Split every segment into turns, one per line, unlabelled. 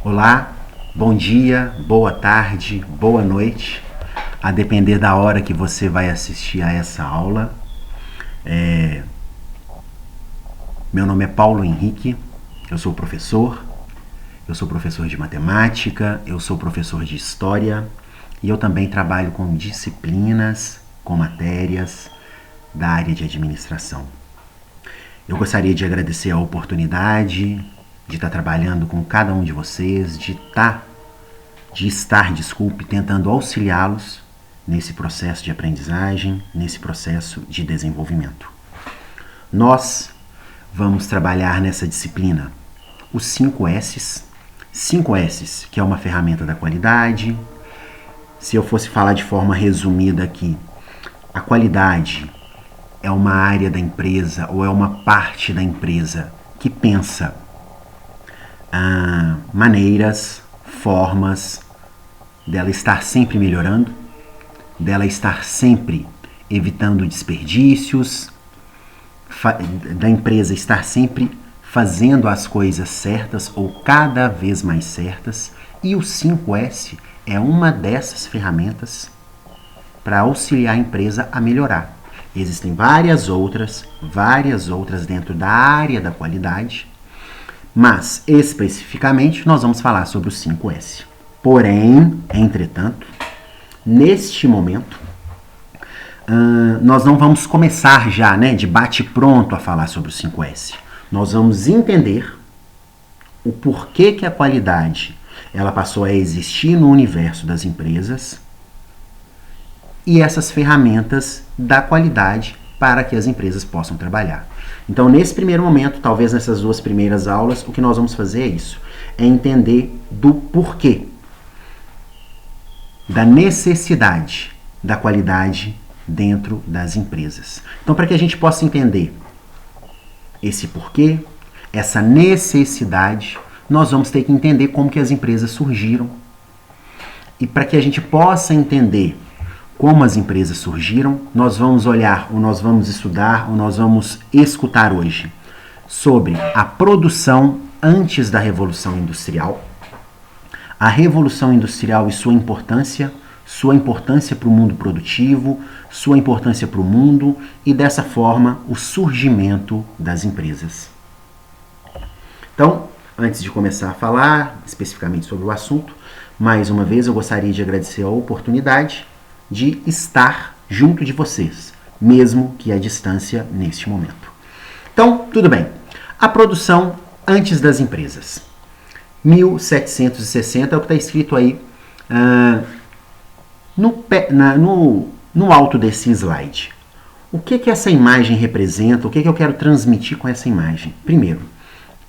Olá, bom dia, boa tarde, boa noite, a depender da hora que você vai assistir a essa aula. Meu nome é Paulo Henrique, eu sou professor de matemática, eu sou professor de história e eu também trabalho com disciplinas, com matérias da área de administração. Eu gostaria de agradecer a oportunidade de estar trabalhando com cada um de vocês, de estar, tentando auxiliá-los nesse processo de aprendizagem, nesse processo de desenvolvimento. Nós vamos trabalhar nessa disciplina os 5 S's. 5 S's, que é uma ferramenta da qualidade. Se eu fosse falar de forma resumida aqui, a qualidade é uma área da empresa ou é uma parte da empresa que pensa maneiras, formas dela estar sempre melhorando, dela estar sempre evitando desperdícios, da empresa estar sempre fazendo as coisas certas ou cada vez mais certas. E o 5S é uma dessas ferramentas para auxiliar a empresa a melhorar. Existem várias outras dentro da área da qualidade, mas especificamente nós vamos falar sobre o 5S. Porém, entretanto, neste momento, nós não vamos começar já, de bate-pronto a falar sobre o 5S. Nós vamos entender o porquê que a qualidade ela passou a existir no universo das empresas e essas ferramentas da qualidade para que as empresas possam trabalhar. Então, nesse primeiro momento, talvez nessas 2 primeiras aulas, o que nós vamos fazer é isso, é entender do porquê, da necessidade da qualidade dentro das empresas. Então, para que a gente possa entender esse porquê, essa necessidade, nós vamos ter que entender como que as empresas surgiram. E para que a gente possa entender como as empresas surgiram, nós vamos olhar, ou nós vamos estudar, ou nós vamos escutar hoje sobre a produção antes da Revolução Industrial, a Revolução Industrial e sua importância para o mundo produtivo, sua importância para o mundo e, dessa forma, o surgimento das empresas. Então, antes de começar a falar especificamente sobre o assunto, mais uma vez eu gostaria de agradecer a oportunidade de estar junto de vocês, mesmo que à distância neste momento. Então, tudo bem. A produção antes das empresas. 1760 é o que está escrito aí no alto desse slide. O que essa imagem representa? O que eu quero transmitir com essa imagem? Primeiro,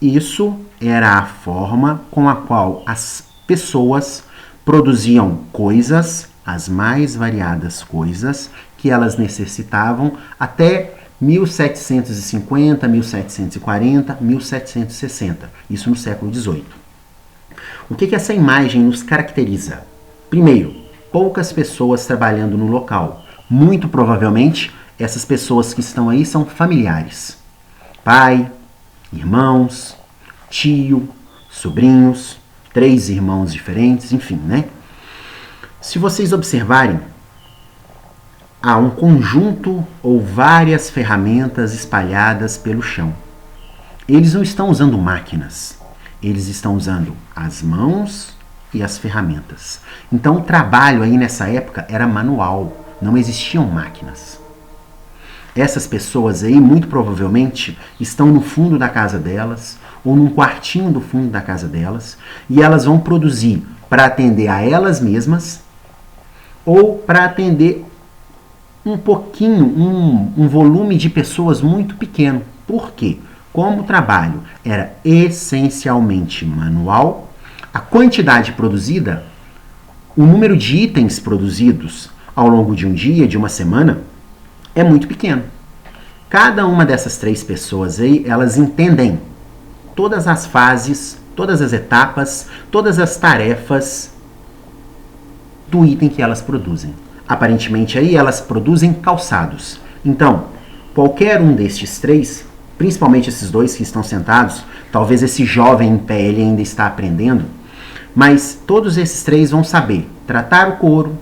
isso era a forma com a qual as pessoas produziam coisas, as mais variadas coisas que elas necessitavam até 1750, 1740, 1760, isso no século XVIII. O que essa imagem nos caracteriza? Primeiro, poucas pessoas trabalhando no local. Muito provavelmente, essas pessoas que estão aí são familiares. Pai, irmãos, tio, sobrinhos, 3 irmãos diferentes, enfim, Se vocês observarem, há um conjunto ou várias ferramentas espalhadas pelo chão. Eles não estão usando máquinas, eles estão usando as mãos e as ferramentas. Então o trabalho aí nessa época era manual, não existiam máquinas. Essas pessoas aí muito provavelmente estão no fundo da casa delas ou num quartinho do fundo da casa delas e elas vão produzir para atender a elas mesmas ou para atender um pouquinho, um volume de pessoas muito pequeno. Por quê? Como o trabalho era essencialmente manual, a quantidade produzida, o número de itens produzidos ao longo de um dia, de uma semana, é muito pequeno. Cada uma dessas 3 pessoas aí, elas entendem todas as fases, todas as etapas, todas as tarefas do item que elas produzem. Aparentemente aí elas produzem calçados. Então, qualquer um destes 3, principalmente esses 2 que estão sentados, talvez esse jovem em pé ele ainda está aprendendo, Mas todos esses três vão saber tratar o couro,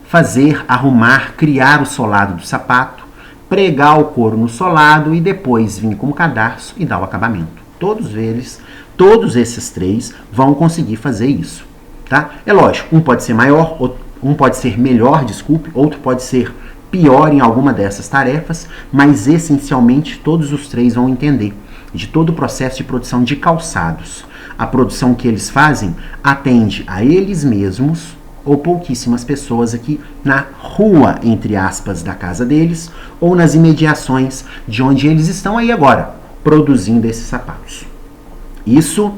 fazer, arrumar, criar o solado do sapato, pregar o couro no solado e depois vir com o cadarço e dar o acabamento. Todos esses três vão conseguir fazer isso, tá? É lógico, um pode ser maior, um pode ser melhor, outro pode ser pior em alguma dessas tarefas, mas essencialmente todos os três vão entender de todo o processo de produção de calçados. A produção que eles fazem atende a eles mesmos ou pouquíssimas pessoas aqui na rua, entre aspas, da casa deles ou nas imediações de onde eles estão aí agora, produzindo esses sapatos. Isso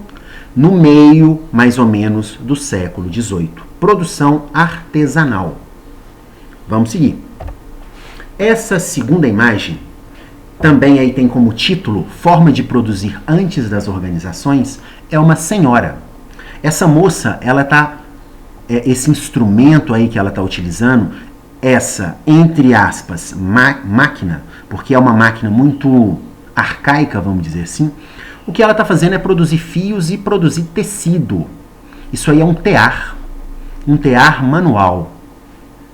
no meio, mais ou menos, do século XVIII. Produção artesanal. Vamos seguir. Essa segunda imagem também aí tem como título Forma de produzir antes das organizações, é uma senhora. Essa moça, ela tá, esse instrumento aí que ela está utilizando, essa, entre aspas, máquina, porque é uma máquina muito arcaica, vamos dizer assim, o que ela está fazendo é produzir fios e produzir tecido. Isso aí é um tear manual.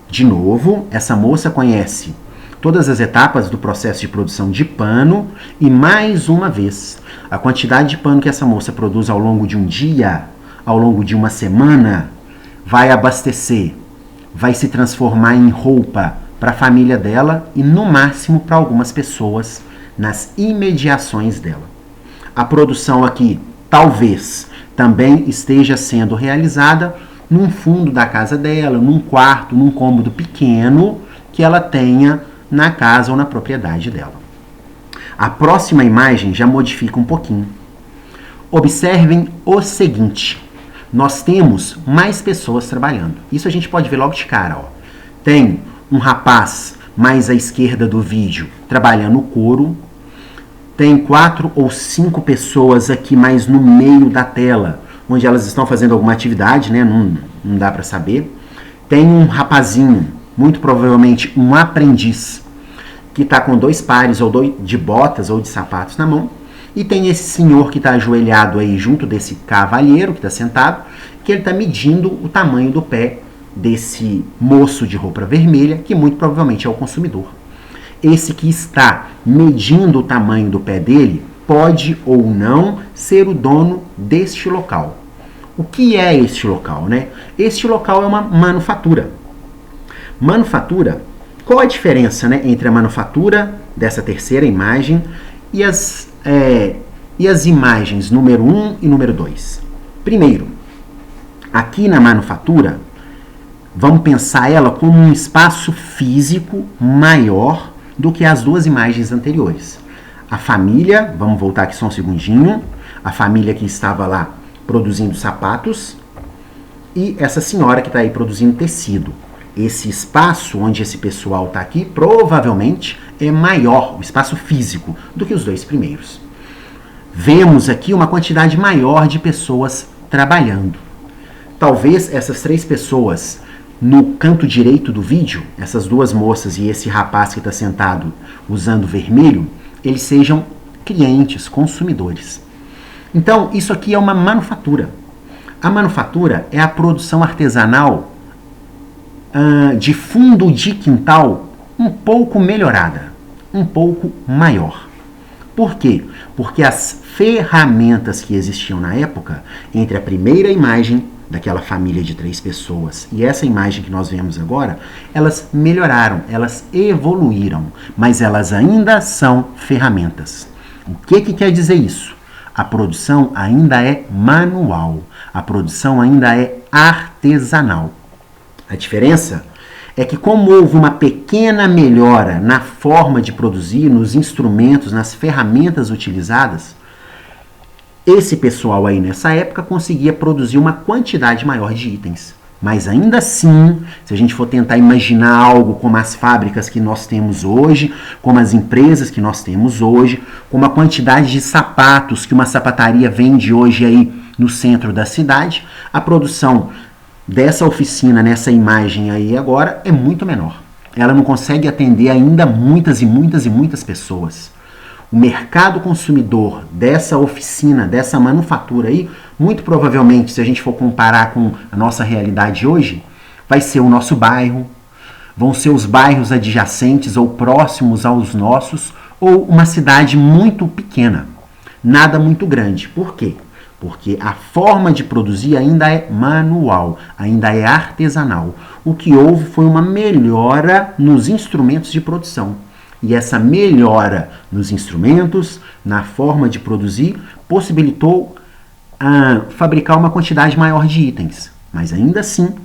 De novo, essa moça conhece todas as etapas do processo de produção de pano e, mais uma vez, a quantidade de pano que essa moça produz ao longo de um dia, ao longo de uma semana, vai abastecer, vai se transformar em roupa para a família dela e, no máximo, para algumas pessoas nas imediações dela. A produção aqui, talvez, também esteja sendo realizada num fundo da casa dela, num quarto, num cômodo pequeno que ela tenha na casa ou na propriedade dela. A próxima imagem já modifica um pouquinho. Observem o seguinte. Nós temos mais pessoas trabalhando. Isso a gente pode ver logo de cara. Ó. Tem um rapaz mais à esquerda do vídeo trabalhando o couro. Tem 4 ou 5 pessoas aqui mais no meio da tela, onde elas estão fazendo alguma atividade, né? Não dá para saber. Tem um rapazinho, muito provavelmente um aprendiz, que está com 2 pares de botas ou de sapatos na mão. E tem esse senhor que está ajoelhado aí junto desse cavalheiro que está sentado, que ele está medindo o tamanho do pé desse moço de roupa vermelha, que muito provavelmente é o consumidor. Esse que está medindo o tamanho do pé dele pode ou não ser o dono deste local. O que é este local, né? Este local é uma manufatura. Manufatura, qual a diferença, né, entre a manufatura dessa terceira imagem e as imagens número 1 e número 2? Primeiro, aqui na manufatura, vamos pensar ela como um espaço físico maior do que as duas imagens anteriores. A família, vamos voltar aqui só um segundinho, a família que estava lá produzindo sapatos e essa senhora que está aí produzindo tecido. Esse espaço onde esse pessoal está aqui provavelmente é maior, o espaço físico, do que os dois primeiros. Vemos aqui uma quantidade maior de pessoas trabalhando. Talvez essas 3 pessoas no canto direito do vídeo, essas 2 moças e esse rapaz que está sentado usando vermelho, eles sejam clientes, consumidores. Então, isso aqui é uma manufatura. A manufatura é a produção artesanal de fundo de quintal um pouco melhorada, um pouco maior. Por quê? Porque as ferramentas que existiam na época, entre a primeira imagem daquela família de 3 pessoas e essa imagem que nós vemos agora, elas melhoraram, elas evoluíram, mas elas ainda são ferramentas. O que quer dizer isso? A produção ainda é manual, a produção ainda é artesanal. A diferença é que, como houve uma pequena melhora na forma de produzir, nos instrumentos, nas ferramentas utilizadas, esse pessoal aí nessa época conseguia produzir uma quantidade maior de itens. Mas ainda assim, se a gente for tentar imaginar algo como as fábricas que nós temos hoje, como as empresas que nós temos hoje, como a quantidade de sapatos que uma sapataria vende hoje aí no centro da cidade, a produção dessa oficina, nessa imagem aí agora, é muito menor. Ela não consegue atender ainda muitas e muitas e muitas pessoas. o mercado consumidor dessa oficina, dessa manufatura aí, muito provavelmente, se a gente for comparar com a nossa realidade hoje, vai ser o nosso bairro, vão ser os bairros adjacentes ou próximos aos nossos, ou uma cidade muito pequena, nada muito grande. Por quê? Porque a forma de produzir ainda é manual, ainda é artesanal. O que houve foi uma melhora nos instrumentos de produção. E essa melhora nos instrumentos, na forma de produzir, possibilitou fabricar uma quantidade maior de itens. Mas ainda assim,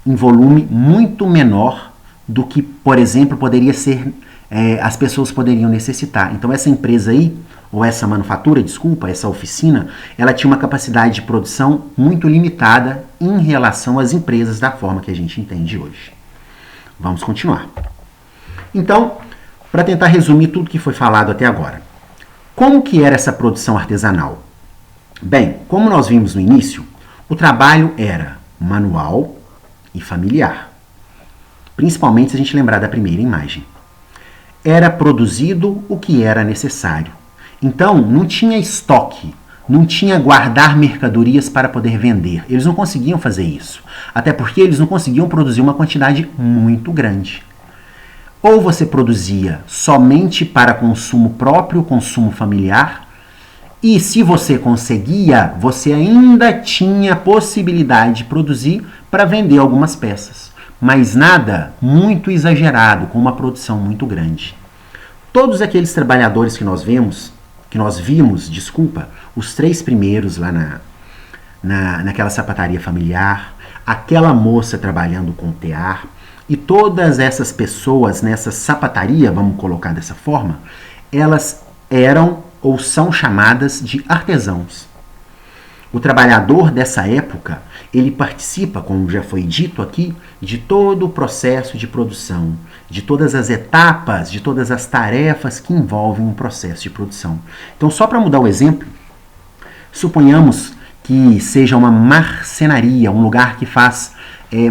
em volume muito menor do que, por exemplo, poderia ser, as pessoas poderiam necessitar. Então essa empresa aí, ou essa manufatura, desculpa, essa oficina, ela tinha uma capacidade de produção muito limitada em relação às empresas da forma que a gente entende hoje. Vamos continuar. Então, para tentar resumir tudo que foi falado até agora. Como que era essa produção artesanal? Bem, como nós vimos no início, o trabalho era manual e familiar. Principalmente se a gente lembrar da primeira imagem. Era produzido o que era necessário. Então, não tinha estoque, não tinha guardar mercadorias para poder vender. Eles não conseguiam fazer isso. Até porque eles não conseguiam produzir uma quantidade muito grande. Ou você produzia somente para consumo próprio, consumo familiar, e se você conseguia, você ainda tinha possibilidade de produzir para vender algumas peças. Mas nada muito exagerado, com uma produção muito grande. Todos aqueles trabalhadores que nós vimos, os 3 primeiros lá naquela sapataria familiar, aquela moça trabalhando com tear, e todas essas pessoas nessa sapataria, vamos colocar dessa forma, elas eram ou são chamadas de artesãos. O trabalhador dessa época, ele participa, como já foi dito aqui, de todo o processo de produção, de todas as etapas, de todas as tarefas que envolvem um processo de produção. Então, só para mudar o exemplo, suponhamos que seja uma marcenaria, um lugar que faz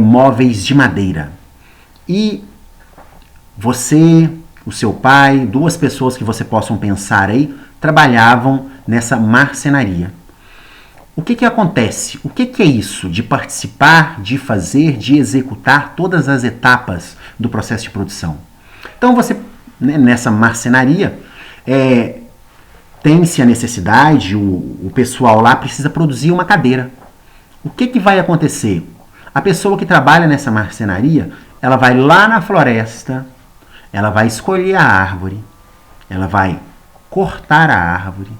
móveis de madeira. E você, o seu pai, 2 pessoas que você possam pensar aí, trabalhavam nessa marcenaria. O que acontece? O que é isso de participar, de fazer, de executar todas as etapas do processo de produção? Então você, nessa marcenaria, tem-se a necessidade, o pessoal lá precisa produzir uma cadeira. O que vai acontecer? A pessoa que trabalha nessa marcenaria, ela vai lá na floresta, ela vai escolher a árvore, ela vai cortar a árvore,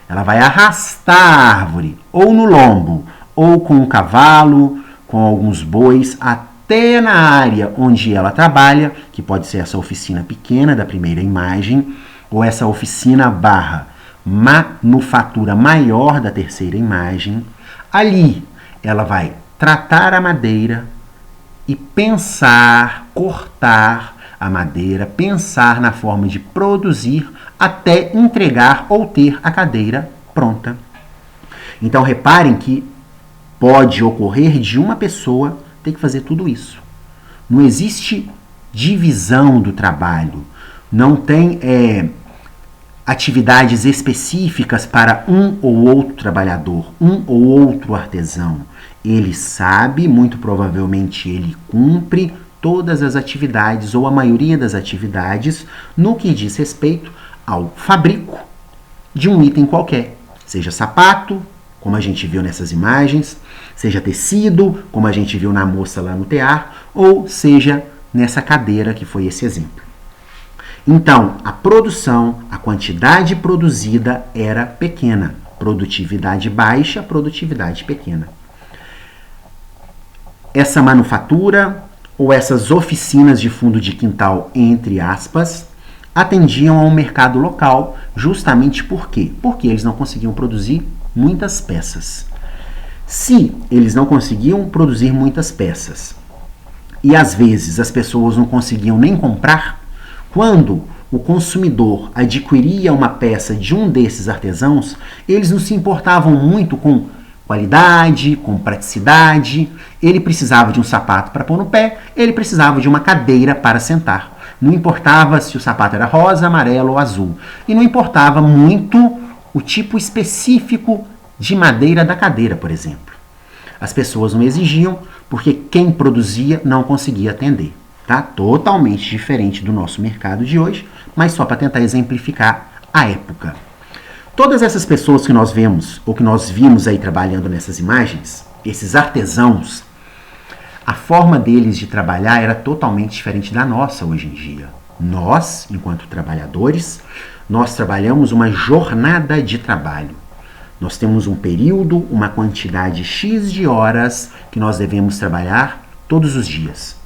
ela vai arrastar a árvore, ou no lombo, ou com um cavalo, com alguns bois, até na área onde ela trabalha, que pode ser essa oficina pequena da primeira imagem, ou essa oficina / manufatura maior da terceira imagem. Ali, ela vai tratar a madeira e pensar, cortar a madeira, pensar na forma de produzir até entregar ou ter a cadeira pronta. Então reparem que pode ocorrer de uma pessoa ter que fazer tudo isso. Não existe divisão do trabalho, não tem atividades específicas para um ou outro trabalhador, um ou outro artesão. Ele sabe, muito provavelmente ele cumpre todas as atividades ou a maioria das atividades no que diz respeito ao fabrico de um item qualquer, seja sapato, como a gente viu nessas imagens, seja tecido, como a gente viu na moça lá no tear, ou seja nessa cadeira que foi esse exemplo. Então, a produção, a quantidade produzida era pequena, produtividade baixa, produtividade pequena. Essa manufatura ou essas oficinas de fundo de quintal, entre aspas, atendiam ao mercado local justamente por quê? Porque eles não conseguiam produzir muitas peças. Se eles não conseguiam produzir muitas peças e às vezes as pessoas não conseguiam nem comprar, quando o consumidor adquiria uma peça de um desses artesãos, eles não se importavam muito com qualidade, com praticidade. Ele precisava de um sapato para pôr no pé, ele precisava de uma cadeira para sentar. Não importava se o sapato era rosa, amarelo ou azul. E não importava muito o tipo específico de madeira da cadeira, por exemplo. As pessoas não exigiam porque quem produzia não conseguia atender. Tá? Totalmente diferente do nosso mercado de hoje, mas só para tentar exemplificar a época. Todas essas pessoas que nós vemos, ou que nós vimos aí trabalhando nessas imagens, esses artesãos, a forma deles de trabalhar era totalmente diferente da nossa hoje em dia. Nós, enquanto trabalhadores, nós trabalhamos uma jornada de trabalho. Nós temos um período, uma quantidade X de horas que nós devemos trabalhar todos os dias.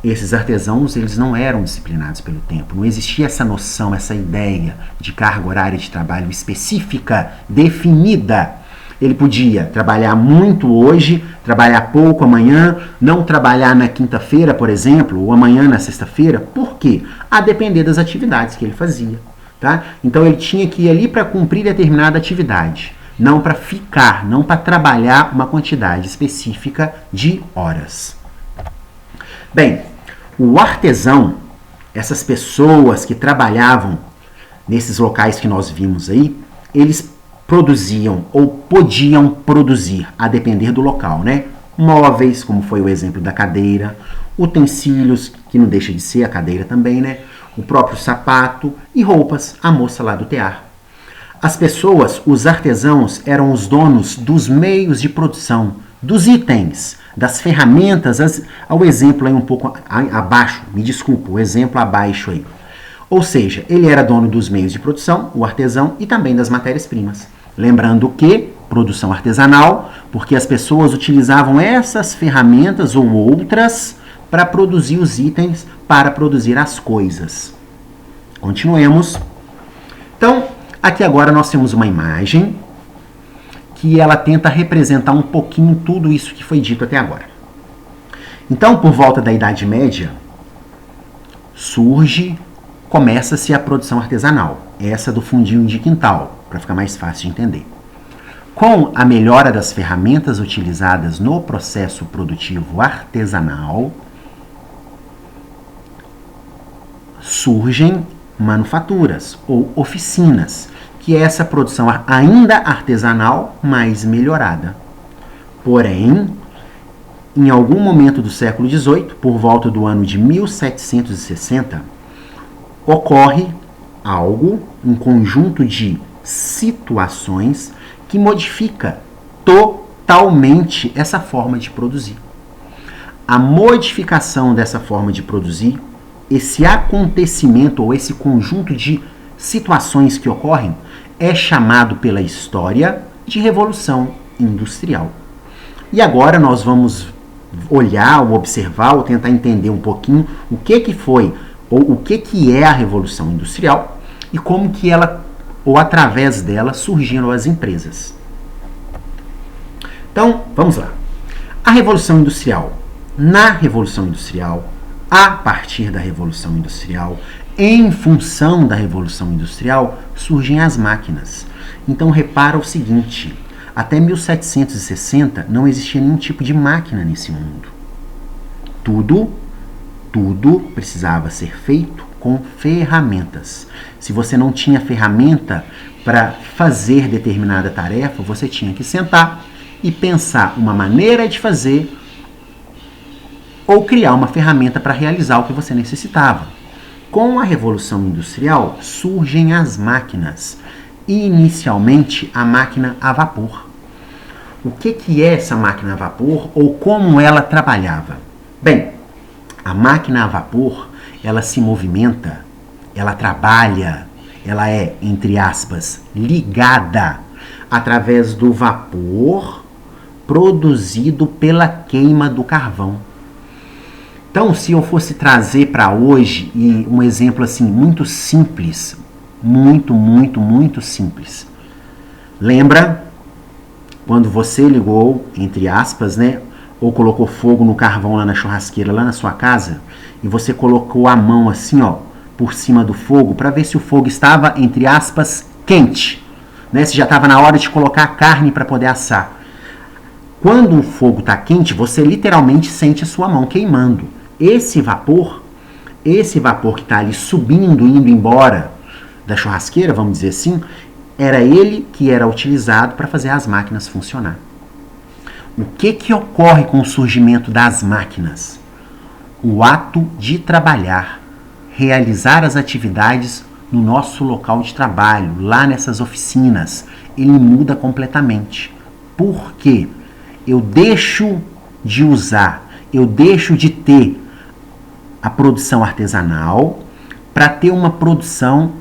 Esses artesãos, eles não eram disciplinados pelo tempo. Não existia essa noção, essa ideia de carga horária de trabalho específica, definida. Ele podia trabalhar muito hoje, trabalhar pouco amanhã, não trabalhar na quinta-feira, por exemplo, ou amanhã na sexta-feira. Por quê? A depender das atividades que ele fazia. Tá? Então ele tinha que ir ali para cumprir determinada atividade, não para ficar, não para trabalhar uma quantidade específica de horas. Bem, o artesão, essas pessoas que trabalhavam nesses locais que nós vimos aí, eles produziam ou podiam produzir, a depender do local, né? Móveis, como foi o exemplo da cadeira, utensílios, que não deixa de ser a cadeira também, né? O próprio sapato e roupas, a moça lá do tear. As pessoas, os artesãos, eram os donos dos meios de produção, dos itens, das ferramentas, ao exemplo aí um pouco abaixo, me desculpa, o exemplo abaixo aí. Ou seja, ele era dono dos meios de produção, o artesão, e também das matérias-primas. Lembrando que produção artesanal, porque as pessoas utilizavam essas ferramentas ou outras para produzir os itens, para produzir as coisas. Continuemos. Então, aqui agora nós temos uma imagem que ela tenta representar um pouquinho tudo isso que foi dito até agora. Então, por volta da Idade Média, começa-se a produção artesanal, essa do fundinho de quintal, para ficar mais fácil de entender. Com a melhora das ferramentas utilizadas no processo produtivo artesanal, surgem manufaturas ou oficinas, que é essa produção ainda artesanal, mais melhorada. Porém, em algum momento do século XVIII, por volta do ano de 1760, ocorre algo, um conjunto de situações que modifica totalmente essa forma de produzir. A modificação dessa forma de produzir, esse acontecimento ou esse conjunto de situações que ocorrem, é chamado pela história de Revolução Industrial. E agora nós vamos olhar, ou observar, ou tentar entender um pouquinho o que foi, ou o que é a Revolução Industrial e como que ela, ou através dela, surgiram as empresas. Então, vamos lá. A Revolução Industrial. Na Revolução Industrial, a partir da Revolução Industrial, em função da Revolução Industrial, surgem as máquinas. Então, repara o seguinte, até 1760 não existia nenhum tipo de máquina nesse mundo. Tudo precisava ser feito com ferramentas. Se você não tinha ferramenta para fazer determinada tarefa, você tinha que sentar e pensar uma maneira de fazer ou criar uma ferramenta para realizar o que você necessitava. Com a Revolução Industrial, surgem as máquinas. Inicialmente, a máquina a vapor. O que é essa máquina a vapor ou como ela trabalhava? Bem, a máquina a vapor, ela se movimenta, ela trabalha, ela é, entre aspas, ligada através do vapor produzido pela queima do carvão. Então, se eu fosse trazer para hoje um exemplo assim muito simples, muito simples. Lembra quando você ligou, entre aspas, né, ou colocou fogo no carvão lá na churrasqueira, lá na sua casa, e você colocou a mão assim, ó, por cima do fogo para ver se o fogo estava, entre aspas, quente, né? Se já estava na hora de colocar a carne para poder assar. Quando o fogo está quente, você literalmente sente a sua mão queimando. Esse vapor esse vapor que está ali subindo, indo embora da churrasqueira, vamos dizer assim, era ele que era utilizado para fazer as máquinas funcionar. O que ocorre com o surgimento das máquinas? O ato de trabalhar, realizar as atividades no nosso local de trabalho, lá nessas oficinas, ele muda completamente. Por quê? Eu deixo de usar, eu deixo de ter a produção artesanal para ter uma produção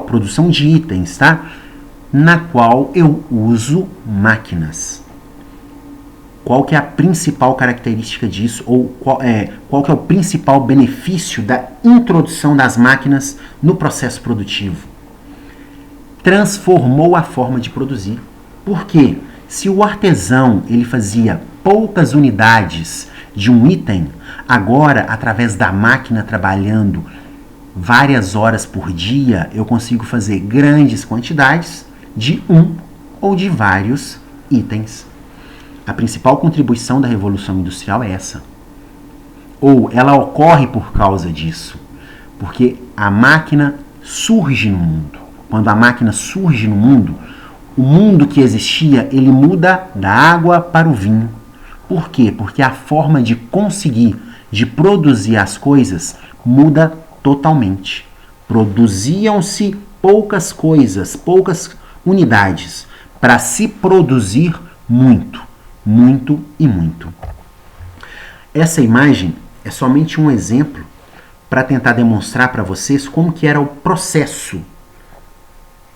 produção de itens, tá? Na qual eu uso máquinas. Qual que é a principal característica disso, ou qual que é o principal benefício da introdução das máquinas no processo produtivo? Transformou a forma de produzir. Por quê? Se o artesão ele fazia poucas unidades de um item, agora, através da máquina trabalhando várias horas por dia, eu consigo fazer grandes quantidades de um ou de vários itens. A principal contribuição da Revolução Industrial é essa. Ou ela ocorre por causa disso, porque a máquina surge no mundo. Quando a máquina surge no mundo, o mundo que existia, ele muda da água para o vinho. Por quê? Porque a forma de conseguir, de produzir as coisas, muda totalmente. Produziam-se poucas coisas, poucas unidades, para se produzir muito, muito e muito. Essa imagem é somente um exemplo para tentar demonstrar para vocês como que era o processo,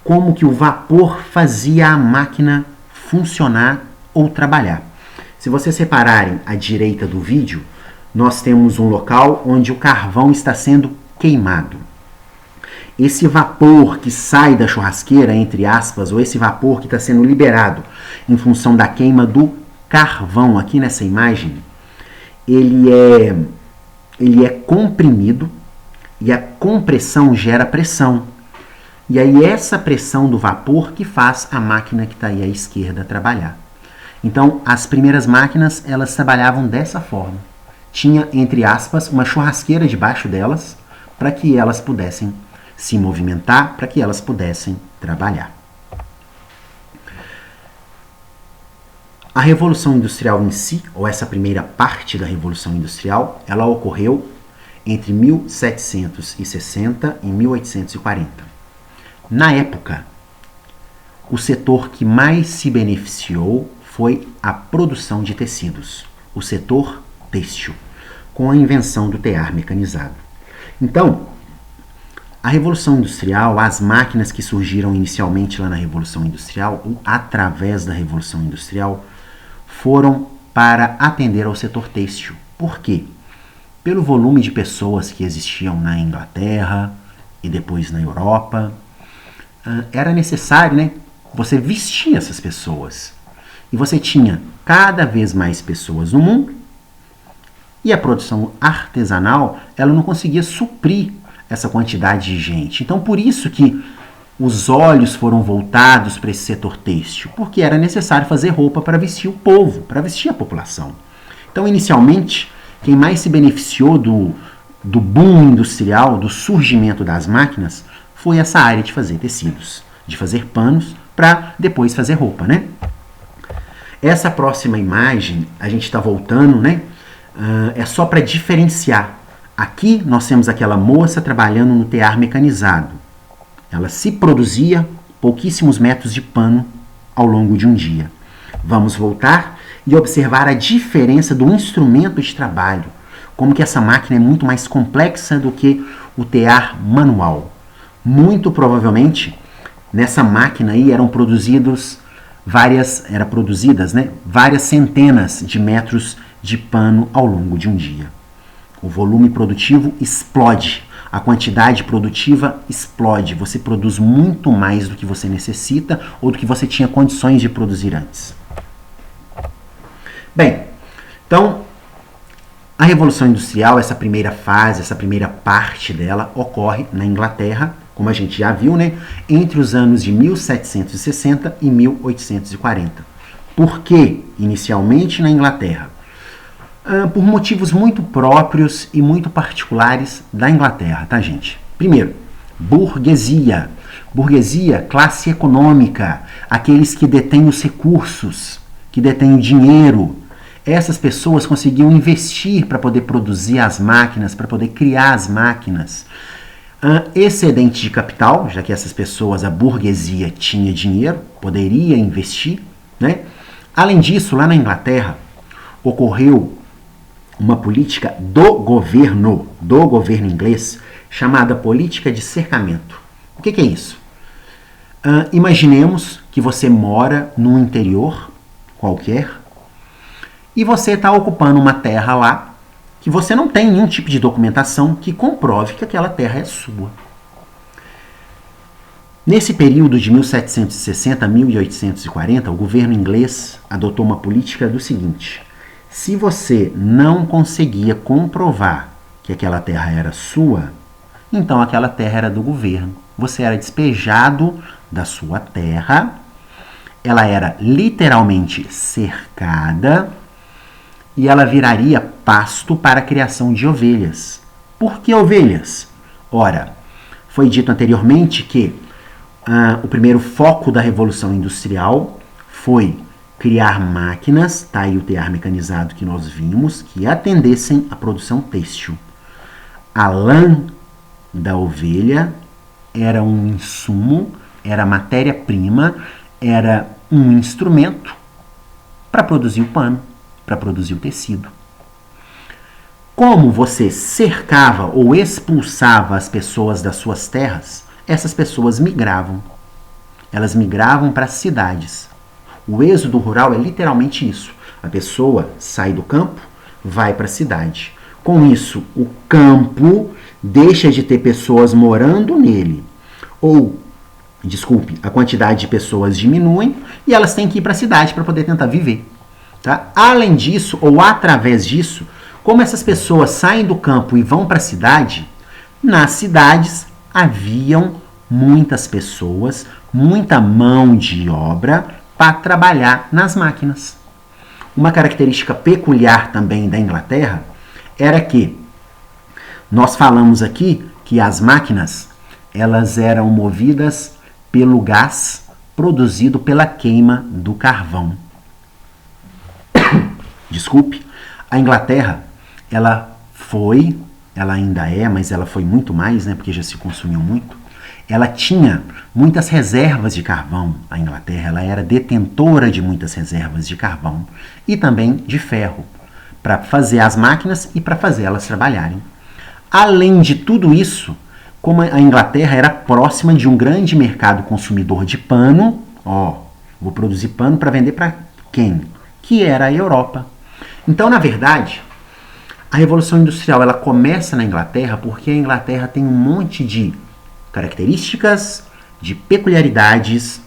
como que o vapor fazia a máquina funcionar ou trabalhar. Se vocês repararem à direita do vídeo, nós temos um local onde o carvão está sendo queimado. Esse vapor que sai da churrasqueira, entre aspas, ou esse vapor que está sendo liberado em função da queima do carvão, aqui nessa imagem, ele é comprimido e a compressão gera pressão. E aí essa pressão do vapor que faz a máquina que está aí à esquerda trabalhar. Então, as primeiras máquinas, elas trabalhavam dessa forma. Tinha, entre aspas, uma churrasqueira debaixo delas para que elas pudessem se movimentar, para que elas pudessem trabalhar. A Revolução Industrial em si, ou essa primeira parte da Revolução Industrial, ela ocorreu entre 1760 e 1840. Na época, o setor que mais se beneficiou foi a produção de tecidos, o setor têxtil, com a invenção do tear mecanizado. Então, a Revolução Industrial, as máquinas que surgiram inicialmente lá na Revolução Industrial, ou através da Revolução Industrial, foram para atender ao setor têxtil. Por quê? Pelo volume de pessoas que existiam na Inglaterra e depois na Europa, era necessário, né? Você vestir essas pessoas. E você tinha cada vez mais pessoas no mundo e a produção artesanal, ela não conseguia suprir essa quantidade de gente. Então, por isso que os olhos foram voltados para esse setor têxtil, porque era necessário fazer roupa para vestir o povo, para vestir a população. Então, inicialmente, quem mais se beneficiou do boom industrial, do surgimento das máquinas, foi essa área de fazer tecidos, de fazer panos, para depois fazer roupa, né? Essa próxima imagem, a gente está voltando, né? É só para diferenciar. Aqui nós temos aquela moça trabalhando no tear mecanizado. Ela se produzia pouquíssimos metros de pano ao longo de um dia. Vamos voltar e observar a diferença do instrumento de trabalho, como que essa máquina é muito mais complexa do que o tear manual. Muito provavelmente, nessa máquina aí eram produzidas várias centenas de metros de pano ao longo de um dia. O volume produtivo explode, a quantidade produtiva explode. Você produz muito mais do que você necessita ou do que você tinha condições de produzir antes. Bem, então, a Revolução Industrial, essa primeira fase, essa primeira parte dela, ocorre na Inglaterra, como a gente já viu, né, entre os anos de 1760 e 1840. Por que inicialmente na Inglaterra? Por motivos muito próprios e muito particulares da Inglaterra, tá, gente? Primeiro, burguesia. Burguesia, classe econômica, aqueles que detêm os recursos, que detêm o dinheiro. Essas pessoas conseguiam investir para poder produzir as máquinas, para poder criar as máquinas. Excedente de capital, já que essas pessoas, a burguesia, tinha dinheiro, poderia investir, né? Além disso, lá na Inglaterra, ocorreu uma política do governo inglês, chamada política de cercamento. O que é isso? Imaginemos que você mora num interior qualquer e você está ocupando uma terra lá que você não tem nenhum tipo de documentação que comprove que aquela terra é sua. Nesse período de 1760 a 1840, o governo inglês adotou uma política do seguinte: se você não conseguia comprovar que aquela terra era sua, então aquela terra era do governo. Você era despejado da sua terra, ela era literalmente cercada e ela viraria pasto para a criação de ovelhas. Por que ovelhas? Ora, foi dito anteriormente que o primeiro foco da Revolução Industrial foi criar máquinas, tá aí o tear mecanizado que nós vimos, que atendessem à produção têxtil. A lã da ovelha era um insumo, era matéria-prima, era um instrumento para produzir o pano, para produzir o tecido. Como você cercava ou expulsava as pessoas das suas terras, essas pessoas migravam. Elas migravam para as cidades. O êxodo rural é literalmente isso. A pessoa sai do campo, vai para a cidade. Com isso, o campo deixa de ter pessoas morando nele. A quantidade de pessoas diminui e elas têm que ir para a cidade para poder tentar viver. Tá? Além disso, ou através disso, como essas pessoas saem do campo e vão para a cidade, nas cidades haviam muitas pessoas, muita mão de obra para trabalhar nas máquinas. Uma característica peculiar também da Inglaterra era que nós falamos aqui que as máquinas elas eram movidas pelo gás produzido pela queima do carvão. Desculpe, a Inglaterra, ela ainda é, mas ela foi muito mais, né, porque já se consumiu muito. Ela tinha muitas reservas de carvão, a Inglaterra, ela era detentora de muitas reservas de carvão e também de ferro, para fazer as máquinas e para fazer elas trabalharem. Além de tudo isso, como a Inglaterra era próxima de um grande mercado consumidor de pano, vou produzir pano para vender para quem? Que era a Europa. Então, na verdade, a Revolução Industrial ela começa na Inglaterra porque a Inglaterra tem um monte de características, de peculiaridades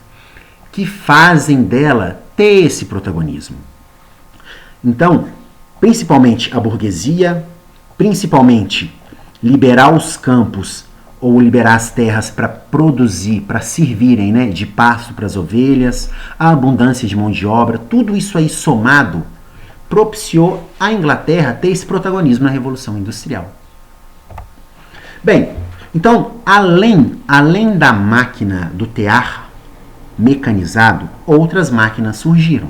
que fazem dela ter esse protagonismo. Então, principalmente a burguesia, principalmente liberar os campos ou liberar as terras para produzir, para servirem, né, de pasto para as ovelhas, a abundância de mão de obra, tudo isso aí somado propiciou a Inglaterra ter esse protagonismo na Revolução Industrial. Bem, então, além da máquina do tear mecanizado, outras máquinas surgiram.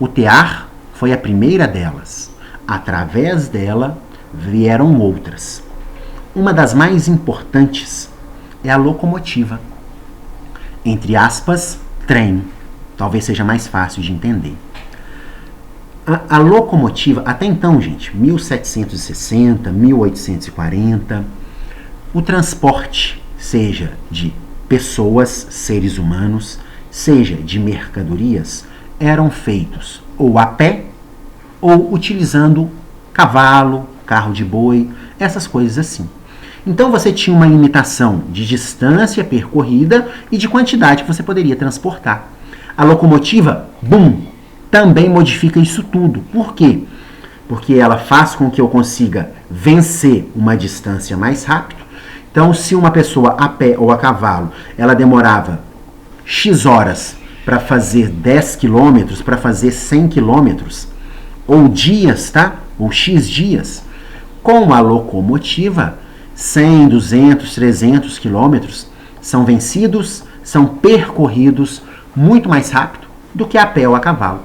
O tear foi a primeira delas. Através dela vieram outras. Uma das mais importantes é a locomotiva. Entre aspas, trem. Talvez seja mais fácil de entender. A locomotiva, até então, gente, 1760, 1840, o transporte, seja de pessoas, seres humanos, seja de mercadorias, eram feitos ou a pé ou utilizando cavalo, carro de boi, essas coisas assim. Então você tinha uma limitação de distância percorrida e de quantidade que você poderia transportar. A locomotiva, também modifica isso tudo. Por quê? Porque ela faz com que eu consiga vencer uma distância mais rápido. Então, se uma pessoa a pé ou a cavalo, ela demorava X horas para fazer 10 quilômetros, para fazer 100 quilômetros, ou dias, tá? ou X dias. Com a locomotiva, 100, 200, 300 quilômetros são vencidos, são percorridos muito mais rápido do que a pé ou a cavalo.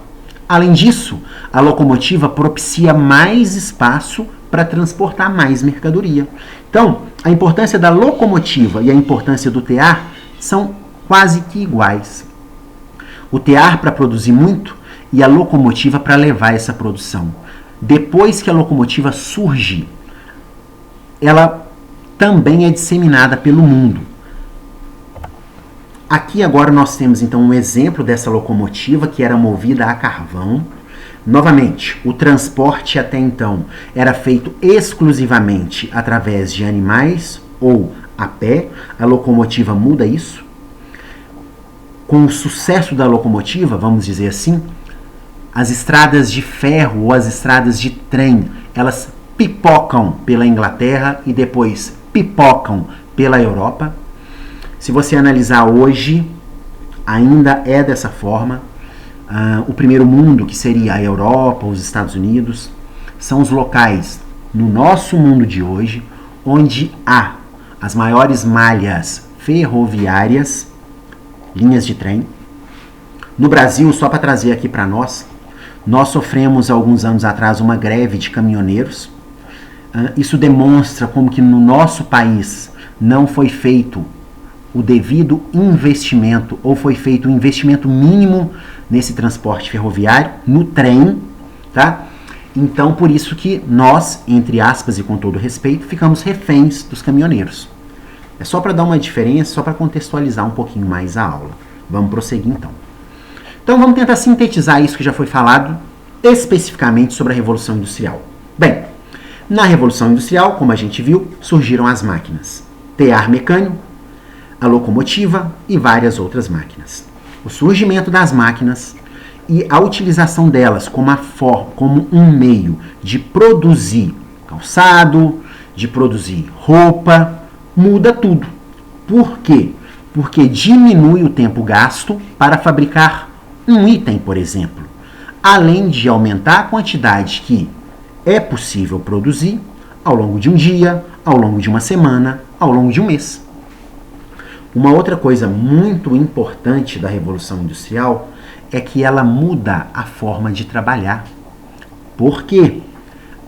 Além disso, a locomotiva propicia mais espaço para transportar mais mercadoria. Então, a importância da locomotiva e a importância do tear são quase que iguais. O tear para produzir muito e a locomotiva para levar essa produção. Depois que a locomotiva surge, ela também é disseminada pelo mundo. Aqui agora nós temos então um exemplo dessa locomotiva que era movida a carvão. Novamente, o transporte até então era feito exclusivamente através de animais ou a pé. A locomotiva muda isso. Com o sucesso da locomotiva, vamos dizer assim, as estradas de ferro ou as estradas de trem, elas pipocam pela Inglaterra e depois pipocam pela Europa. Se você analisar hoje, ainda é dessa forma. O primeiro mundo, que seria a Europa, os Estados Unidos, são os locais no nosso mundo de hoje onde há as maiores malhas ferroviárias, linhas de trem. No Brasil, só para trazer aqui para nós sofremos alguns anos atrás uma greve de caminhoneiros. Isso demonstra como que no nosso país não foi feito o devido investimento, ou foi feito um investimento mínimo nesse transporte ferroviário, no trem, tá? Então, por isso que nós, entre aspas e com todo respeito, ficamos reféns dos caminhoneiros. É só para dar uma diferença, só para contextualizar um pouquinho mais a aula. Vamos prosseguir então. Então, vamos tentar sintetizar isso que já foi falado especificamente sobre a Revolução Industrial. Bem, na Revolução Industrial, como a gente viu, surgiram as máquinas. Tear mecânico, a locomotiva e várias outras máquinas. O surgimento das máquinas e a utilização delas como um meio de produzir calçado, de produzir roupa, muda tudo. Por quê? Porque diminui o tempo gasto para fabricar um item, por exemplo, além de aumentar a quantidade que é possível produzir ao longo de um dia, ao longo de uma semana, ao longo de um mês. Uma outra coisa muito importante da Revolução Industrial é que ela muda a forma de trabalhar. Porque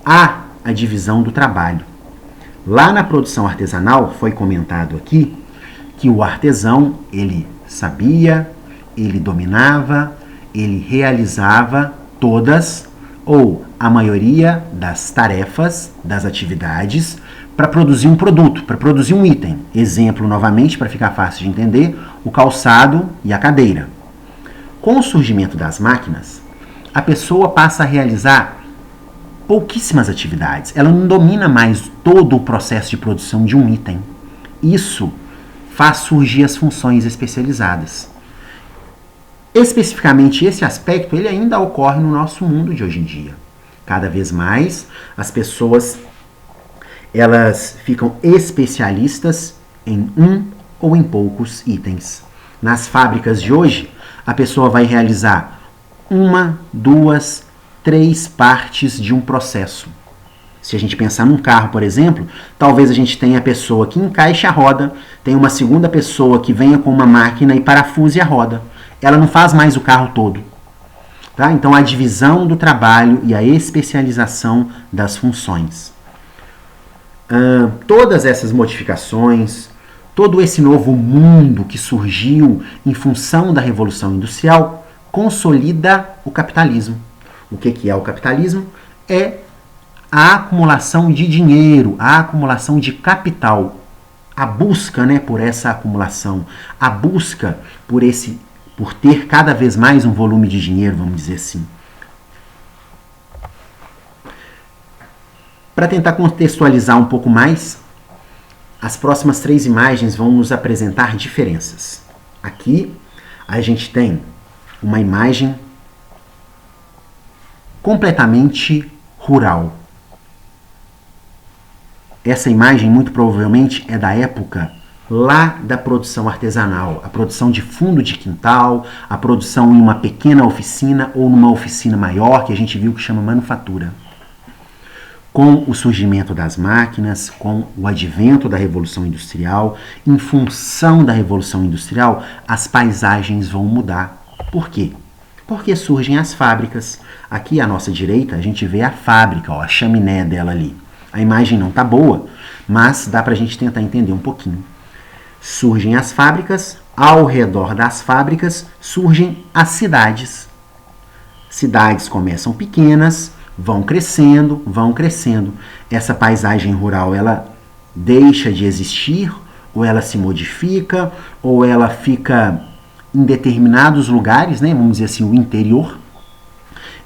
há a divisão do trabalho. Lá na produção artesanal, foi comentado aqui, que o artesão, ele sabia, ele dominava, ele realizava todas ou a maioria das tarefas, das atividades, para produzir um produto, para produzir um item. Exemplo, novamente, para ficar fácil de entender, o calçado e a cadeira. Com o surgimento das máquinas, a pessoa passa a realizar pouquíssimas atividades. Ela não domina mais todo o processo de produção de um item. Isso faz surgir as funções especializadas. Especificamente esse aspecto, ele ainda ocorre no nosso mundo de hoje em dia. Cada vez mais, as pessoas elas ficam especialistas em um ou em poucos itens. Nas fábricas de hoje, a pessoa vai realizar 1, 2, 3 partes de um processo. Se a gente pensar num carro, por exemplo, talvez a gente tenha a pessoa que encaixa a roda, tem uma segunda pessoa que venha com uma máquina e parafuse a roda. Ela não faz mais o carro todo. Tá? Então, a divisão do trabalho e a especialização das funções. Todas essas modificações, todo esse novo mundo que surgiu em função da Revolução Industrial, consolida o capitalismo. O que é o capitalismo? É a acumulação de dinheiro, a acumulação de capital, a busca, por essa acumulação, a busca por ter cada vez mais um volume de dinheiro, vamos dizer assim. Para tentar contextualizar um pouco mais, as próximas 3 imagens vão nos apresentar diferenças. Aqui a gente tem uma imagem completamente rural. Essa imagem, muito provavelmente, é da época lá da produção artesanal, a produção de fundo de quintal, a produção em uma pequena oficina ou numa oficina maior, que a gente viu que chama manufatura. Com o surgimento das máquinas, com o advento da Revolução Industrial, em função da Revolução Industrial, as paisagens vão mudar. Por quê? Porque surgem as fábricas. Aqui à nossa direita a gente vê a fábrica, ó, a chaminé dela ali. A imagem não está boa, mas dá para a gente tentar entender um pouquinho. Surgem as fábricas, ao redor das fábricas surgem as cidades. Cidades começam pequenas, vão crescendo, vão crescendo. Essa paisagem rural, ela deixa de existir, ou ela se modifica, ou ela fica em determinados lugares, né, vamos dizer assim, o interior,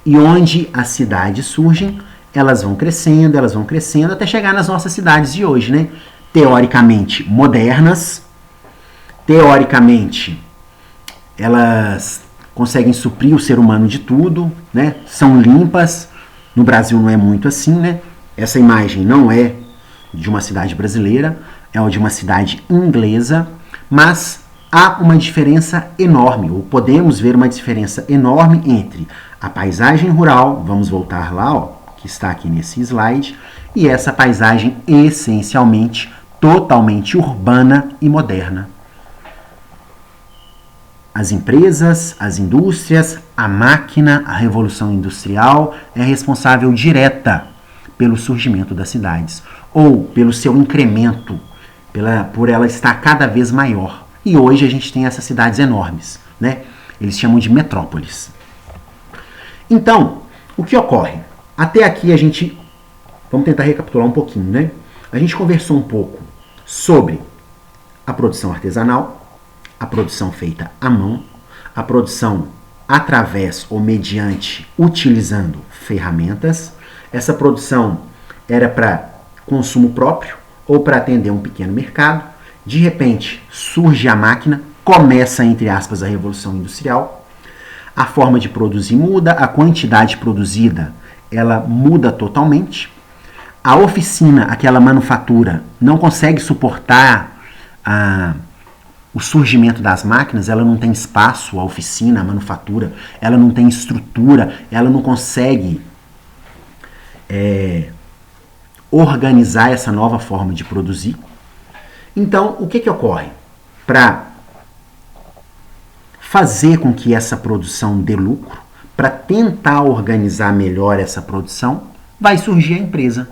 e onde as cidades surgem, elas vão crescendo, até chegar nas nossas cidades de hoje, né? Teoricamente modernas, teoricamente elas conseguem suprir o ser humano de tudo, né? São limpas. No Brasil não é muito assim, né? Essa imagem não é de uma cidade brasileira, é de uma cidade inglesa, mas há uma diferença enorme, ou podemos ver uma diferença enorme entre a paisagem rural, vamos voltar lá, ó, que está aqui nesse slide, e essa paisagem essencialmente totalmente urbana e moderna. As empresas, as indústrias, a máquina, a revolução industrial é responsável direta pelo surgimento das cidades, ou pelo seu incremento, por ela estar cada vez maior. E hoje a gente tem essas cidades enormes, né? Eles chamam de metrópoles. Então, o que ocorre? Até aqui a gente, vamos tentar recapitular um pouquinho, né? A gente conversou um pouco sobre a produção artesanal, a produção feita à mão, a produção através ou mediante, utilizando ferramentas. Essa produção era para consumo próprio ou para atender um pequeno mercado. De repente, surge a máquina, começa, entre aspas, a Revolução Industrial. A forma de produzir muda, a quantidade produzida, ela muda totalmente. A oficina, aquela manufatura, não consegue suportar o surgimento das máquinas, ela não tem espaço, a oficina, a manufatura, ela não tem estrutura, ela não consegue organizar essa nova forma de produzir. Então, o que ocorre? Para fazer com que essa produção dê lucro, para tentar organizar melhor essa produção, vai surgir a empresa.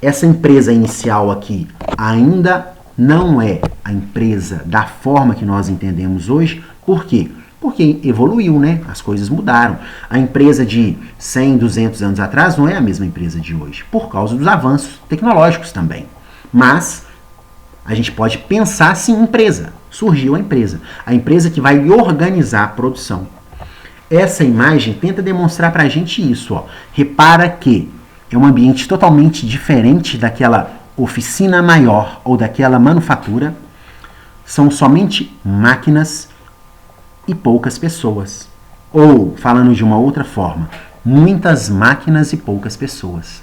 Essa empresa inicial aqui ainda não é a empresa da forma que nós entendemos hoje. Por quê? Porque evoluiu, né? As coisas mudaram. A empresa de 100, 200 anos atrás não é a mesma empresa de hoje, por causa dos avanços tecnológicos também. Mas a gente pode pensar assim, empresa. Surgiu a empresa que vai organizar a produção. Essa imagem tenta demonstrar para a gente isso. Ó. Repara que é um ambiente totalmente diferente daquela oficina maior ou daquela manufatura. São somente máquinas e poucas pessoas. Ou, falando de uma outra forma, muitas máquinas e poucas pessoas.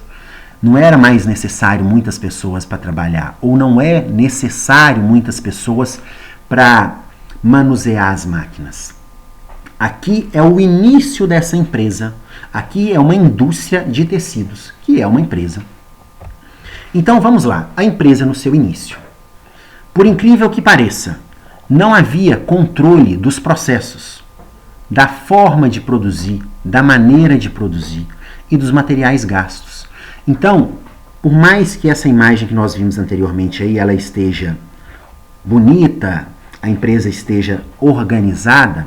Não era mais necessário muitas pessoas para trabalhar, ou não é necessário muitas pessoas para manusear as máquinas. Aqui é o início dessa empresa. Aqui é uma indústria de tecidos, que é uma empresa. Então vamos lá, a empresa no seu início. Por incrível que pareça, não havia controle dos processos, da forma de produzir, da maneira de produzir e dos materiais gastos. Então, por mais que essa imagem que nós vimos anteriormente aí, ela esteja bonita, a empresa esteja organizada,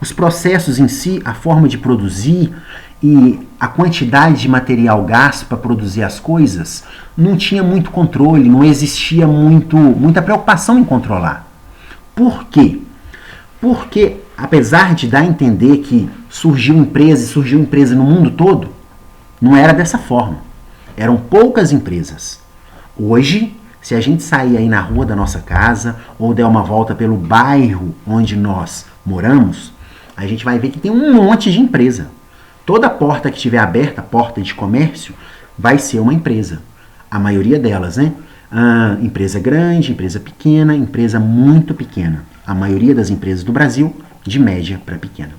os processos em si, a forma de produzir e a quantidade de material gasto para produzir as coisas, não tinha muito controle, não existia muita preocupação em controlar. Por quê? Porque, apesar de dar a entender que surgiu empresa no mundo todo, não era dessa forma. Eram poucas empresas. Hoje, se a gente sair aí na rua da nossa casa ou der uma volta pelo bairro onde nós moramos, a gente vai ver que tem um monte de empresa. Toda porta que estiver aberta, porta de comércio, vai ser uma empresa. A maioria delas, né? Empresa grande, empresa pequena, empresa muito pequena. A maioria das empresas do Brasil, de média para pequena.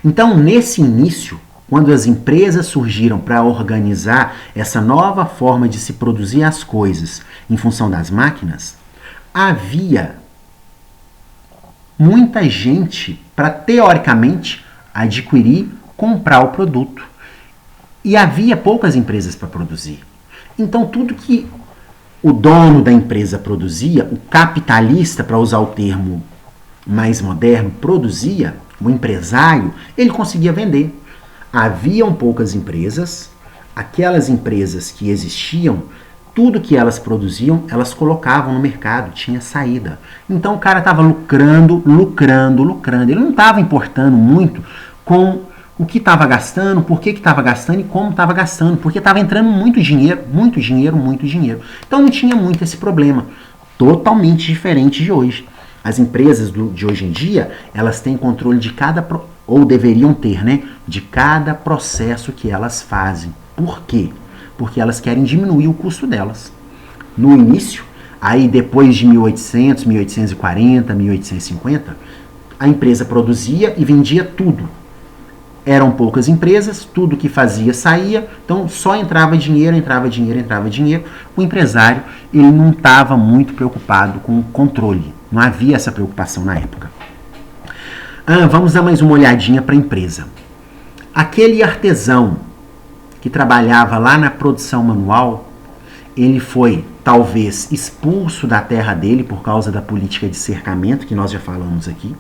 Então, nesse início, quando as empresas surgiram para organizar essa nova forma de se produzir as coisas em função das máquinas, havia muita gente para, teoricamente, adquirir, comprar o produto. E havia poucas empresas para produzir. Então, tudo que o dono da empresa produzia, o capitalista, para usar o termo mais moderno, produzia, o empresário, ele conseguia vender. Haviam poucas empresas, aquelas empresas que existiam, tudo que elas produziam, elas colocavam no mercado, tinha saída. Então o cara estava lucrando. Ele não estava importando muito com o que estava gastando, por que estava gastando e como estava gastando, porque estava entrando muito dinheiro. Então não tinha muito esse problema. Totalmente diferente de hoje. As empresas de hoje em dia, elas têm controle de ou deveriam ter, né? De cada processo que elas fazem. Por quê? Porque elas querem diminuir o custo delas. No início, aí depois de 1800, 1840, 1850, a empresa produzia e vendia tudo. Eram poucas empresas, tudo que fazia saía, então só entrava dinheiro. O empresário, ele não estava muito preocupado com o controle. Não havia essa preocupação na época. Vamos dar mais uma olhadinha para a empresa. Aquele artesão que trabalhava lá na produção manual, ele foi, talvez, expulso da terra dele por causa da política de cercamento, que nós já falamos aqui.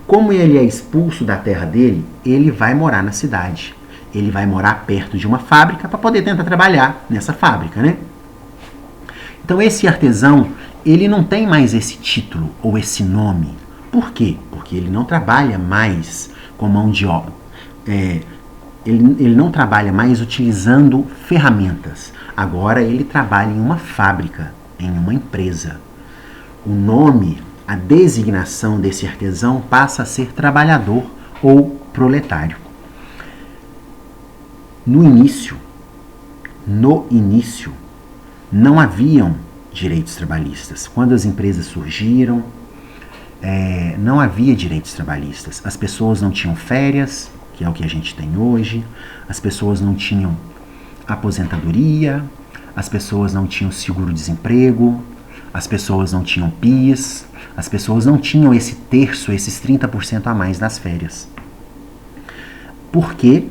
Como ele é expulso da terra dele, ele vai morar na cidade. Ele vai morar perto de uma fábrica para poder tentar trabalhar nessa fábrica, né? Então esse artesão, ele não tem mais esse título ou esse nome. Por quê? Porque ele não trabalha mais com mão de obra. Ele não trabalha mais utilizando ferramentas. Agora ele trabalha em uma fábrica, em uma empresa. O nome, a designação desse artesão passa a ser trabalhador ou proletário. No início, não haviam direitos trabalhistas. Quando as empresas surgiram, não havia direitos trabalhistas. As pessoas não tinham férias, que é o que a gente tem hoje. As pessoas não tinham aposentadoria, as pessoas não tinham seguro-desemprego, as pessoas não tinham PIS, as pessoas não tinham esse terço, esses 30% a mais das férias. Porque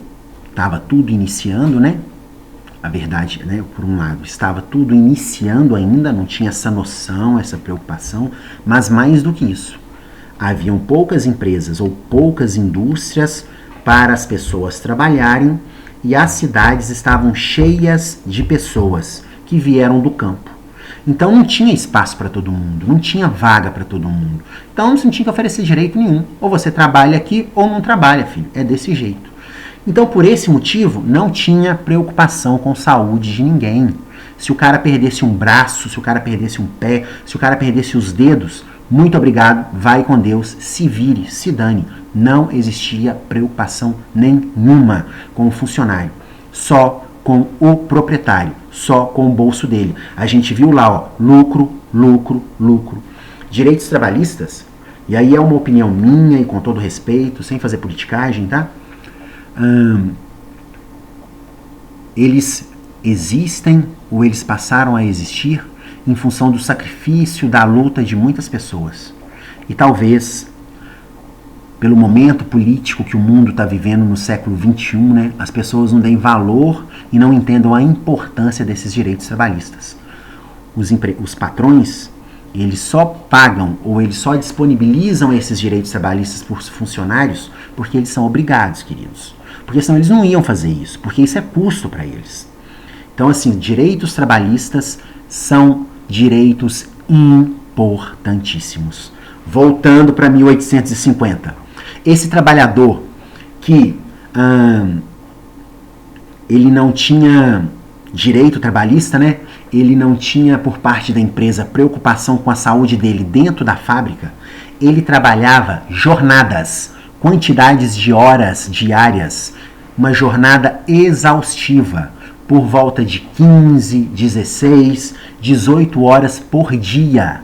estava tudo iniciando, né? A verdade, né? Por um lado, estava tudo iniciando ainda, não tinha essa noção, essa preocupação, mas mais do que isso, haviam poucas empresas ou poucas indústrias para as pessoas trabalharem e as cidades estavam cheias de pessoas que vieram do campo. Então não tinha espaço para todo mundo, não tinha vaga para todo mundo. Então você não tinha que oferecer direito nenhum. Ou você trabalha aqui ou não trabalha, filho. É desse jeito. Então por esse motivo não tinha preocupação com saúde de ninguém. Se o cara perdesse um braço, se o cara perdesse um pé, se o cara perdesse os dedos, muito obrigado, vai com Deus, se vire, se dane. Não existia preocupação nenhuma com o funcionário, só com o proprietário, só com o bolso dele. A gente viu lá, ó, lucro. Direitos trabalhistas, e aí é uma opinião minha e com todo respeito, sem fazer politicagem, tá? Eles existem ou eles passaram a existir em função do sacrifício, da luta de muitas pessoas. E talvez, pelo momento político que o mundo está vivendo no século XXI, né, as pessoas não deem valor e não entendam a importância desses direitos trabalhistas. Os patrões, eles só pagam ou eles só disponibilizam esses direitos trabalhistas para os funcionários porque eles são obrigados, queridos. Porque senão eles não iam fazer isso, porque isso é custo para eles. Então, assim, direitos trabalhistas são direitos importantíssimos. Voltando para 1850. Esse trabalhador que ele não tinha direito trabalhista, né? Ele não tinha por parte da empresa preocupação com a saúde dele dentro da fábrica, ele trabalhava jornadas, quantidades de horas diárias, uma jornada exaustiva, por volta de 15, 16, 18 horas por dia.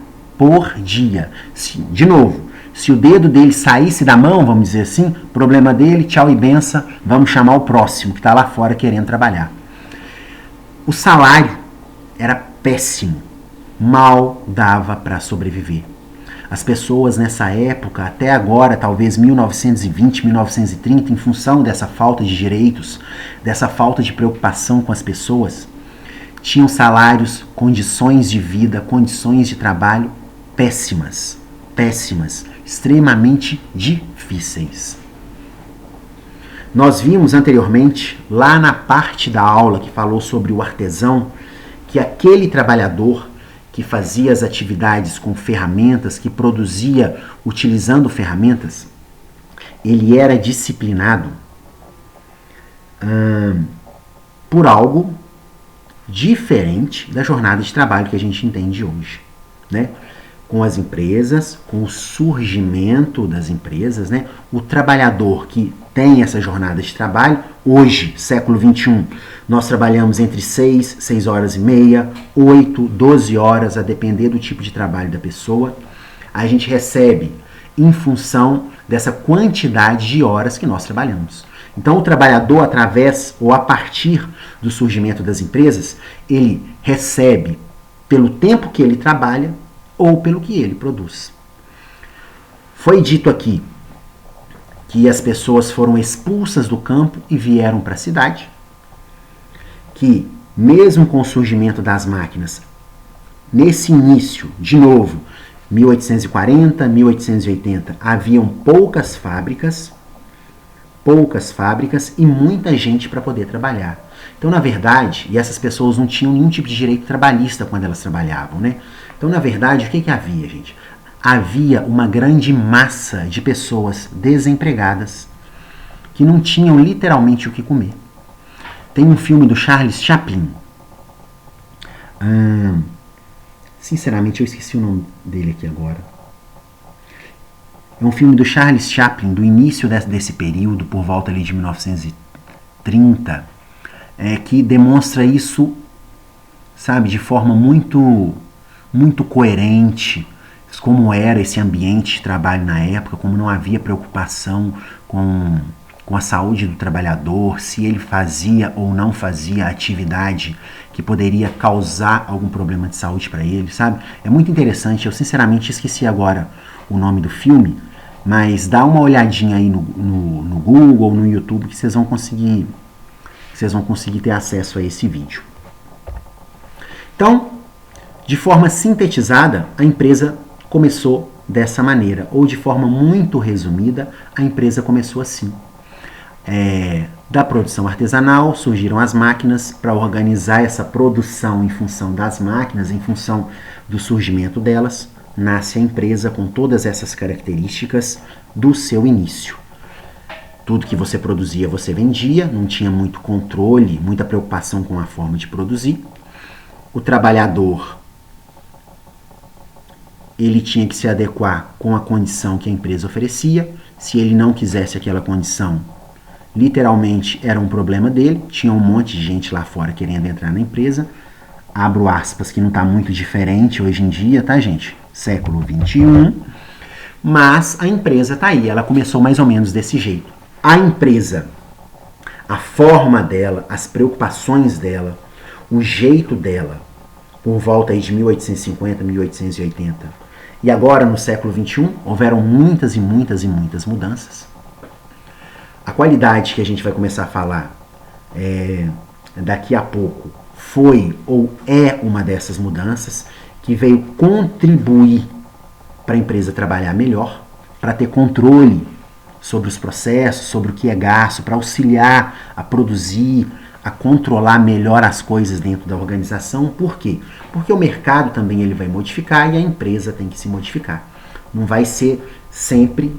De novo, Se o dedo dele saísse da mão, vamos dizer assim, problema dele, tchau e benção, vamos chamar o próximo que está lá fora querendo trabalhar. O salário era péssimo, mal dava para sobreviver. As pessoas nessa época, até agora, talvez 1920, 1930, em função dessa falta de direitos, dessa falta de preocupação com as pessoas, tinham salários, condições de vida, condições de trabalho péssimas, extremamente difíceis. Nós vimos anteriormente, lá na parte da aula que falou sobre o artesão, que aquele trabalhador que fazia as atividades com ferramentas, que produzia utilizando ferramentas, ele era disciplinado por algo diferente da jornada de trabalho que a gente entende hoje, né? Com as empresas, com o surgimento das empresas, né? O trabalhador que tem essa jornada de trabalho, hoje, século XXI, nós trabalhamos entre 6 horas e meia, 8, 12 horas, a depender do tipo de trabalho da pessoa. A gente recebe em função dessa quantidade de horas que nós trabalhamos. Então, o trabalhador, através ou a partir do surgimento das empresas, ele recebe pelo tempo que ele trabalha ou pelo que ele produz. Foi dito aqui que as pessoas foram expulsas do campo e vieram para a cidade, que mesmo com o surgimento das máquinas, nesse início, de novo, 1840, 1880, haviam poucas fábricas e muita gente para poder trabalhar. Então, na verdade, e essas pessoas não tinham nenhum tipo de direito trabalhista quando elas trabalhavam, né? Então, na verdade, o que havia, gente? Havia uma grande massa de pessoas desempregadas que não tinham literalmente o que comer. Tem um filme do Charles Chaplin. Sinceramente, eu esqueci o nome dele aqui agora. É um filme do Charles Chaplin, do início desse período, por volta ali de 1930, que demonstra isso, sabe, de forma muito coerente, como era esse ambiente de trabalho na época, como não havia preocupação com a saúde do trabalhador, se ele fazia ou não fazia atividade que poderia causar algum problema de saúde para ele, sabe? É muito interessante, eu sinceramente esqueci agora o nome do filme, mas dá uma olhadinha aí no Google ou no YouTube que vocês vão conseguir ter acesso a esse vídeo. Então, de forma sintetizada, a empresa começou dessa maneira, ou de forma muito resumida, a empresa começou assim. Da produção artesanal surgiram as máquinas para organizar essa produção em função das máquinas, em função do surgimento delas, nasce a empresa com todas essas características do seu início. Tudo que você produzia, você vendia, não tinha muito controle, muita preocupação com a forma de produzir. O trabalhador, ele tinha que se adequar com a condição que a empresa oferecia. Se ele não quisesse aquela condição, literalmente era um problema dele. Tinha um monte de gente lá fora querendo entrar na empresa. Abro aspas, que não está muito diferente hoje em dia, tá, gente? Século XXI. Mas a empresa está aí, ela começou mais ou menos desse jeito. A empresa, a forma dela, as preocupações dela, o jeito dela, por volta aí de 1850, 1880. E agora, no século XXI, houveram muitas mudanças. A qualidade que a gente vai começar a falar daqui a pouco foi ou é uma dessas mudanças que veio contribuir para a empresa trabalhar melhor, para ter controle sobre os processos, sobre o que é gasto, para auxiliar a produzir, a controlar melhor as coisas dentro da organização. Por quê? Porque o mercado também ele vai modificar e a empresa tem que se modificar. Não vai ser sempre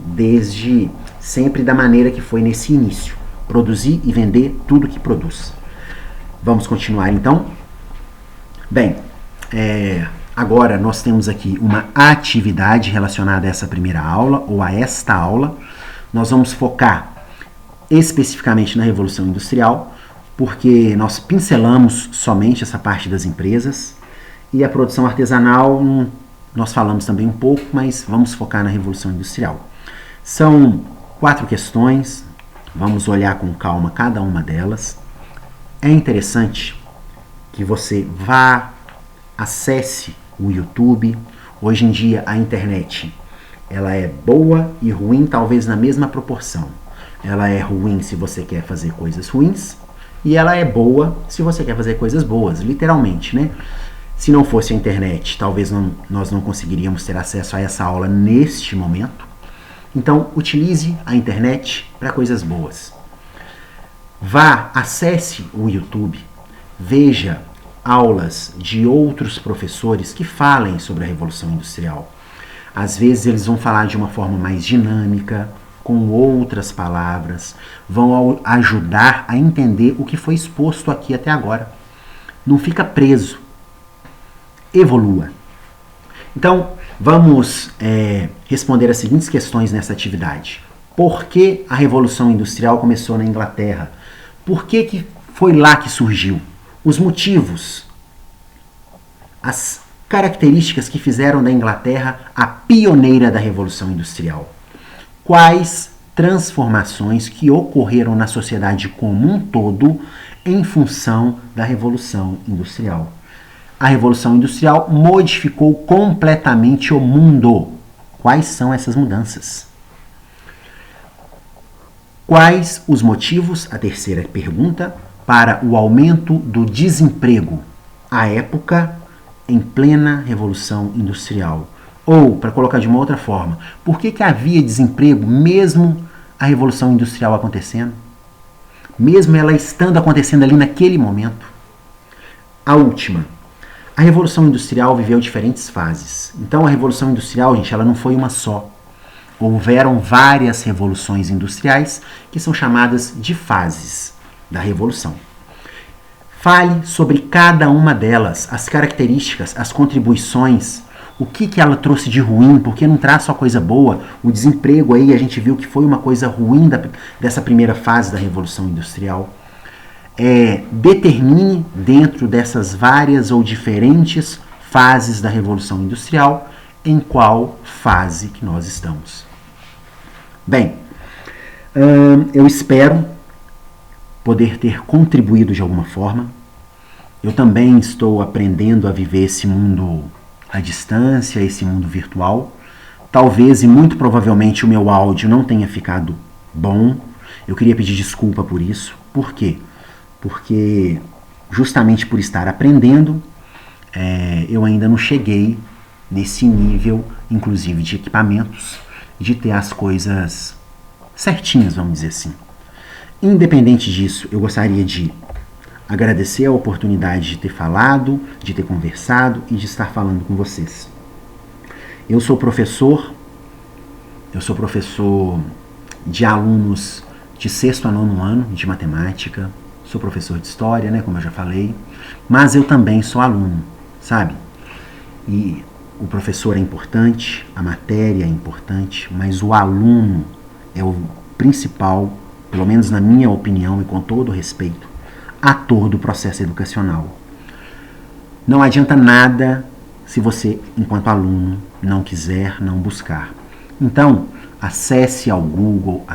da maneira que foi nesse início. Produzir e vender tudo que produz. Vamos continuar então? Bem, agora nós temos aqui uma atividade relacionada a essa primeira aula ou a esta aula. Nós vamos focar especificamente na Revolução Industrial, porque nós pincelamos somente essa parte das empresas e a produção artesanal nós falamos também um pouco, mas vamos focar na Revolução Industrial. São 4 questões, vamos olhar com calma cada uma delas. É interessante que você vá, acesse o YouTube. Hoje em dia a internet, ela é boa e ruim talvez na mesma proporção. Ela é ruim se você quer fazer coisas ruins e ela é boa se você quer fazer coisas boas, literalmente, né? Se não fosse a internet, talvez nós não conseguiríamos ter acesso a essa aula neste momento. Então, utilize a internet para coisas boas. Vá, acesse o YouTube, veja aulas de outros professores que falem sobre a Revolução Industrial. Às vezes eles vão falar de uma forma mais dinâmica, com outras palavras, vão ajudar a entender o que foi exposto aqui até agora. Não fica preso. Evolua. Então, vamos responder as seguintes questões nessa atividade. Por que a Revolução Industrial começou na Inglaterra? Por que foi lá que surgiu? Os motivos, as características que fizeram da Inglaterra a pioneira da Revolução Industrial. Quais transformações que ocorreram na sociedade como um todo em função da Revolução Industrial? A Revolução Industrial modificou completamente o mundo. Quais são essas mudanças? Quais os motivos, a terceira pergunta, para o aumento do desemprego à época em plena Revolução Industrial? Ou, para colocar de uma outra forma, por que havia desemprego mesmo a Revolução Industrial acontecendo? Mesmo ela estando acontecendo ali naquele momento? A última. A Revolução Industrial viveu diferentes fases. Então a Revolução Industrial, gente, ela não foi uma só. Houveram várias revoluções industriais que são chamadas de fases da Revolução. Fale sobre cada uma delas, as características, as contribuições, o que ela trouxe de ruim, porque não traz só coisa boa. O desemprego aí a gente viu que foi uma coisa ruim dessa primeira fase da Revolução Industrial. Determine dentro dessas várias ou diferentes fases da Revolução Industrial em qual fase que nós estamos. Bem, eu espero poder ter contribuído de alguma forma. Eu também estou aprendendo a viver esse mundo à distância, esse mundo virtual. Talvez e muito provavelmente o meu áudio não tenha ficado bom. Eu queria pedir desculpa por isso. Por quê? Porque justamente por estar aprendendo, eu ainda não cheguei nesse nível, inclusive de equipamentos, de ter as coisas certinhas, vamos dizer assim. Independente disso, eu gostaria de agradecer a oportunidade de ter falado, de ter conversado e de estar falando com vocês. Eu sou professor de alunos de 6º a 9º ano de matemática, sou professor de história, né, como eu já falei, mas eu também sou aluno, sabe? E o professor é importante, a matéria é importante, mas o aluno é o principal, pelo menos na minha opinião e com todo respeito, ator do processo educacional. Não adianta nada se você, enquanto aluno, não quiser, não buscar. Então, acesse ao Google,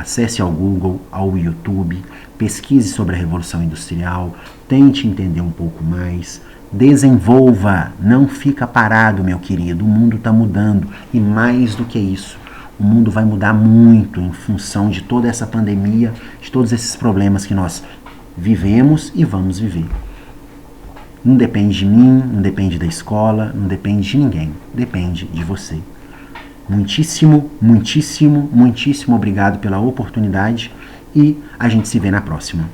ao YouTube, pesquise sobre a Revolução Industrial, tente entender um pouco mais, desenvolva, não fica parado, meu querido, o mundo está mudando e mais do que isso, o mundo vai mudar muito em função de toda essa pandemia, de todos esses problemas que nós vivemos e vamos viver. Não depende de mim, não depende da escola, não depende de ninguém, depende de você. Muitíssimo, muitíssimo, muitíssimo obrigado pela oportunidade e a gente se vê na próxima.